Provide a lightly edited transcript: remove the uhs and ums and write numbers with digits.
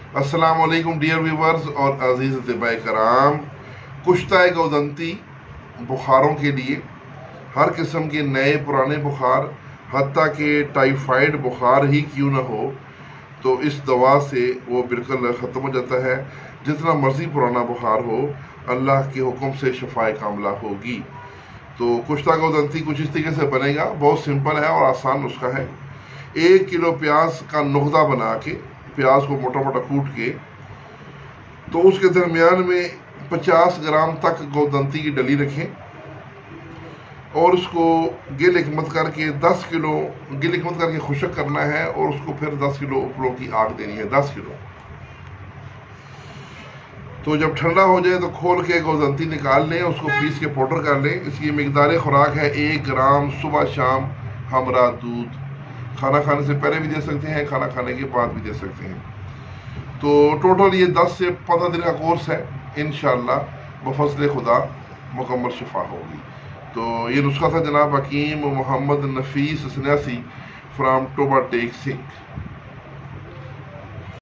अस्सलाम वालेकुम dear viewers और अजीज़ तिबाए कराम। कुश्ता गौदंती बुखारों के लिए, हर किस्म के नए पुराने बुखार, हत्ता के टाइफाइड बुखार ही क्यों ना हो, तो इस दवा से वो बिल्कुल ख़त्म हो जाता है। जितना मर्ज़ी पुराना बुखार हो, अल्लाह के हुक्म से शफाए कामला होगी। तो कुश्ता गौदंती कुछ इस तरीके से बनेगा, बहुत सिंपल है और आसान नुस्खा है। 1 किलो प्याज का नुकदा बना के, प्याज को मोटा मोटा कूट के, तो उसके दरमियान में 50 ग्राम तक गौदंती की डली रखें और उसको गिल हिकमत करके 10 किलो गिल हिकमत करके खुशक करना है और उसको फिर 10 किलो उपलों की आग देनी है, 10 किलो। तो जब ठंडा हो जाए तो खोल के गौदंती निकाल लें, उसको पीस के पाउडर कर लें। इसकी मिकदार खुराक है 1 ग्राम सुबह शाम हमरा दूध। खाना खाने से पहले भी दे सकते हैं, खाना खाने के बाद भी दे सकते हैं। तो टोटल ये 10 से 15 दिन का कोर्स है। इंशाअल्लाह बफज़्ल खुदा मुकम्मल शिफा होगी। तो ये नुस्खा था जनाब हकीम मोहम्मद नफीस सन्यासी फ्राम टोबा टेक सिंह।